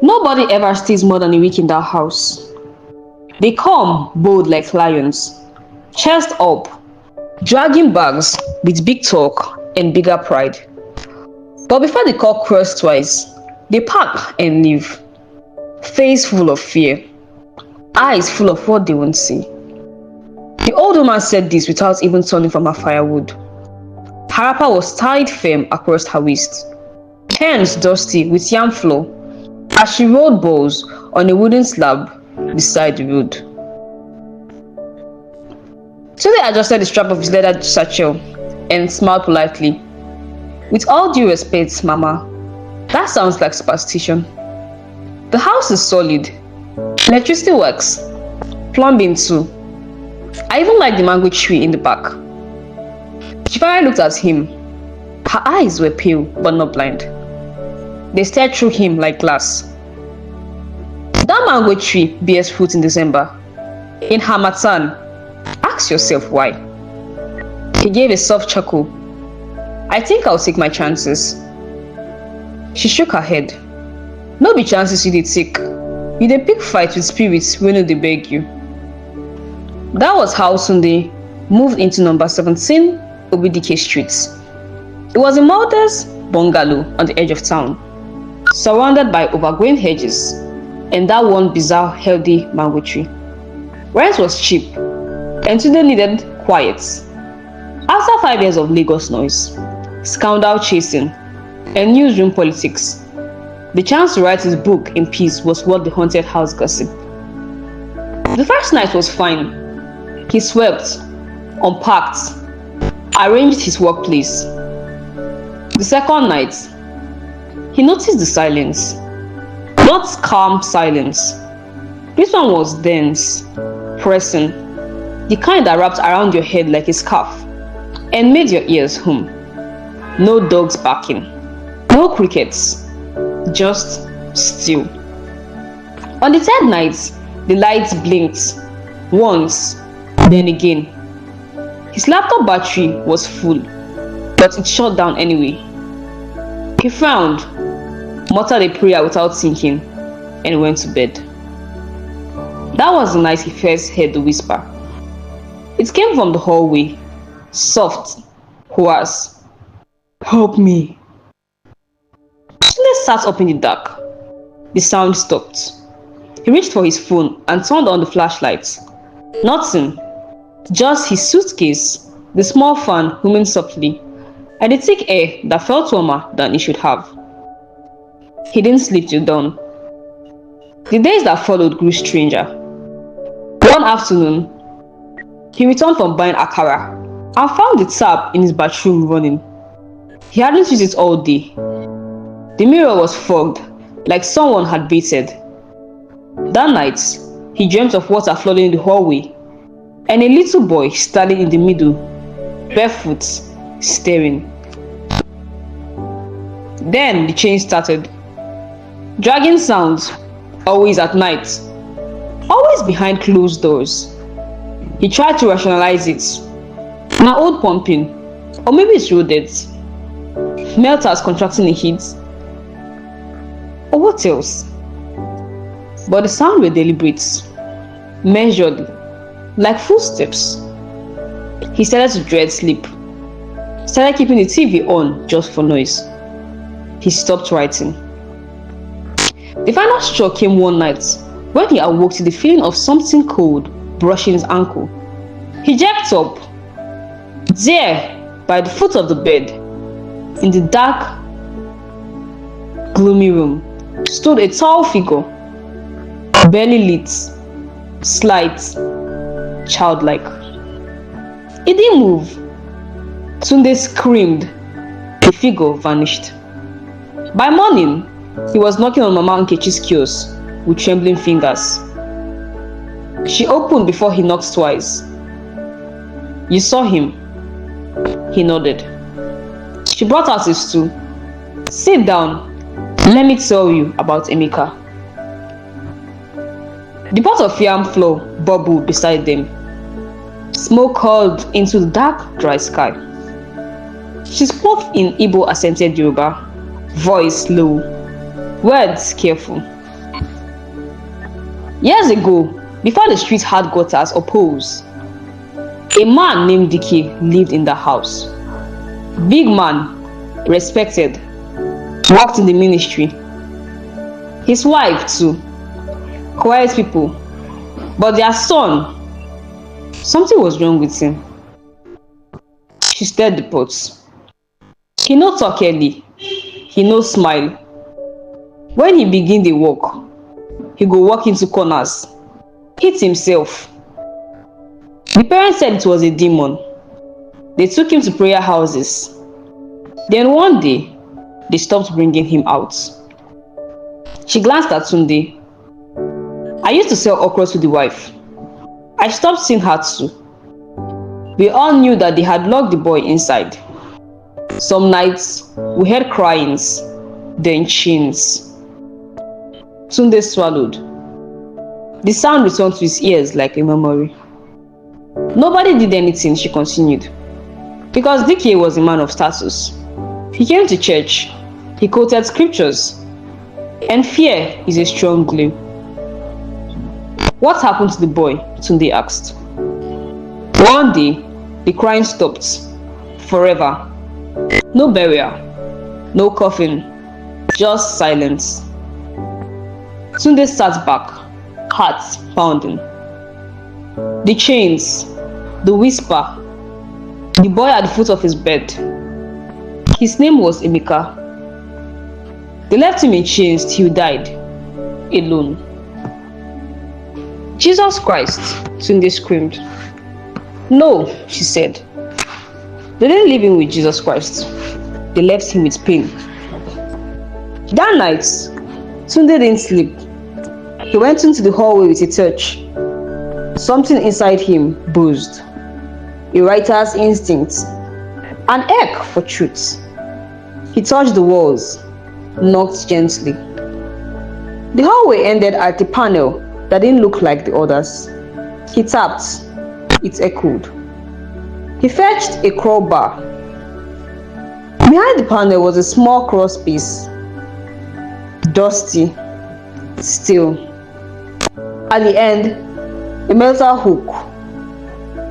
Nobody ever stays more than a week in that house. They come bold like lions, chest up, dragging bags with big talk and bigger pride. But before the cock crows twice, they pack and leave, face full of fear, eyes full of what they won't see. The old woman said this without even turning from her firewood. Her wrapper was tied firm across her waist, hands dusty with yam flour, as she rolled balls on a wooden slab beside the road. Tunde adjusted the strap of his leather satchel and smiled politely. With all due respect, Mama, that sounds like superstition. The house is solid. Electricity works. Plumbing too. I even like the mango tree in the back. She finally looked at him. Her eyes were pale but not blind. They stared through him like glass. That mango tree bears fruit in December. In Harmattan, ask yourself why. He gave a soft chuckle. I think I'll take my chances. She shook her head. No be chances you dey take. You dey pick fight with spirits when they beg you. That was how Tunde moved into number 17 Obidike Street. It was a modest bungalow on the edge of town, surrounded by overgrown hedges and that one bizarre healthy mango tree. Rent was cheap, and Tunde needed quiet. After 5 years of Lagos noise, scandal chasing, and newsroom politics, the chance to write his book in peace was worth the haunted house gossip. The first night was fine. He swept, unpacked, arranged his workplace. The second night, he noticed the silence. Not calm silence. This one was dense, pressing, the kind that wrapped around your head like a scarf and made your ears hum. No dogs barking, no crickets, just still. On the third night, the lights blinked, once, then again. His laptop battery was full, but it shut down anyway. He frowned, muttered a prayer without thinking, and went to bed. That was the night he first heard the whisper. It came from the hallway, soft, hoarse. Help me. Tunde sat up in the dark. The sound stopped. He reached for his phone and turned on the flashlight. Nothing. Just his suitcase, the small fan humming softly, and the thick air that felt warmer than it should have. He didn't sleep till dawn. The days that followed grew stranger. One afternoon, he returned from buying akara and found the tap in his bathroom running. He hadn't used it all day. The mirror was fogged, like someone had bathed. That night, he dreamt of water flooding in the hallway, and a little boy standing in the middle, barefoot, staring. Then the change started. Dragging sounds, always at night, always behind closed doors. He tried to rationalize it. My old pumping, or maybe it's rodents, melters contracting in heat, or what else? But the sounds were deliberate, measured, like footsteps. He started to dread sleep, started keeping the TV on just for noise. He stopped writing. The final straw came one night when he awoke to the feeling of something cold brushing his ankle. He jerked up. There, by the foot of the bed, in the dark, gloomy room, stood a tall figure, barely lit, slight, childlike. It didn't move. Tunde screamed. The figure vanished. By morning, he was knocking on Mama Nkechi's kiosk with trembling fingers. She opened before he knocked twice. You saw him? He nodded. She brought out his stool. Sit down. Let me tell you about Emeka. The pot of yam flour bubbled beside them. Smoke curled into the dark, dry sky. She spoke in Igbo accented Yoruba, voice low, words careful. Years ago, before the street had gutters or poles, a man named Dike lived in the house. Big man, respected, worked in the ministry. His wife too, quiet people, but their son, something was wrong with him. She stirred the pots. He no talk early, he no smile. When he begin the work, he go walk into corners, hit himself. The parents said it was a demon. They took him to prayer houses. Then one day, they stopped bringing him out. She glanced at Tunde. I used to sell okra to the wife. I stopped seeing her too. We all knew that they had locked the boy inside. Some nights, we heard cryings, then chains. Tunde swallowed. The sound returned to his ears like a memory. Nobody did anything, she continued, because Dike was a man of status. He came to church, he quoted scriptures, and fear is a strong glue. What happened to the boy? Tunde asked. One day, the crying stopped. Forever. No burial, no coffin, just silence. Tunde sat back, heart pounding. The chains, the whisper, the boy at the foot of his bed. His name was Emeka. They left him in chains till he died, alone. Jesus Christ, Tunde screamed. No, she said. They didn't leave him with Jesus Christ. They left him with pain. That night, Tunde didn't sleep. He went into the hallway with a torch. Something inside him buzzed. A writer's instinct. An ache for truth. He touched the walls, knocked gently. The hallway ended at a panel that didn't look like the others. He tapped. It echoed. He fetched a crowbar. Behind the panel was a small cross piece. Dusty. Still. At the end, a metal hook.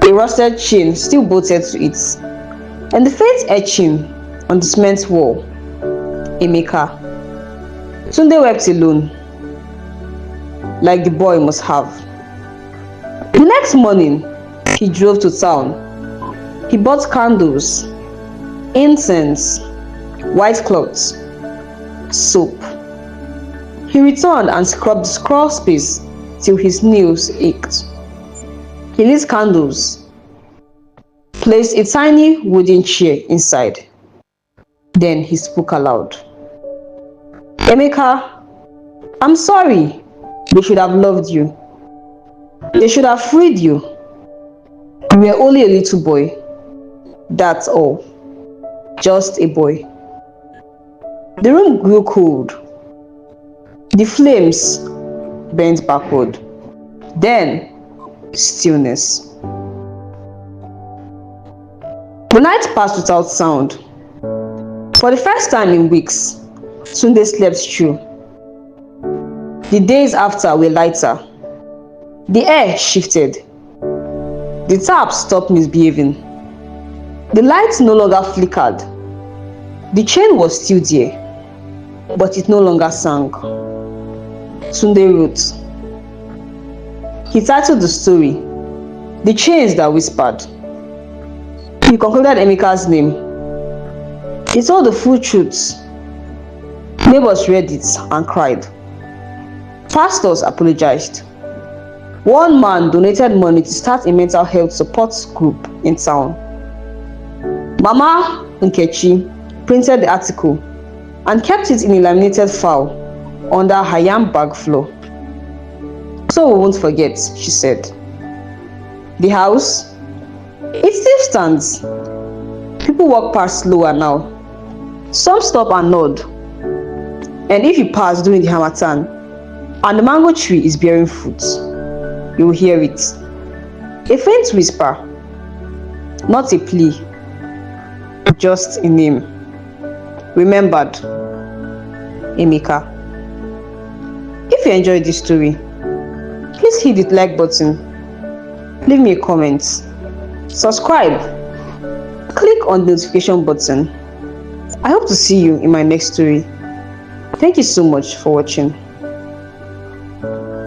A rusted chain still bolted to it. And the faint etching on the cement wall. Emeka. Tunde wept alone, like the boy must have. The next morning, he drove to town. He bought candles, incense, white cloths, soap. He returned and scrubbed the scroll space till his nails ached. He lit candles, placed a tiny wooden chair inside. Then he spoke aloud. Emeka, I'm sorry. They should have loved you. They should have freed you. You were only a little boy. That's all. Just a boy. The room grew cold. The flames bent backward. Then, stillness. The night passed without sound. For the first time in weeks, Tunde slept through. The days after were lighter. The air shifted. The tap stopped misbehaving. The lights no longer flickered. The chain was still there, but it no longer sang. Tunde wrote. He titled the story, The Chains That Whispered. He concluded Emeka's name. He told the full truth. Neighbors read it and cried. Pastors apologized. One man donated money to start a mental health support group in town. Mama Nkechi printed the article and kept it in a laminated file under her yam bag floor. So we won't forget, she said. The house? It still stands. People walk past slower now. Some stop and nod. And if you pass during the Harmattan and the mango tree is bearing fruit, you will hear it. A faint whisper, not a plea, just a name. Remembered, Emeka. If you enjoyed this story, Please hit the like button, leave me a comment, subscribe, click on the notification button. I hope to see you in my next story. Thank you so much for watching.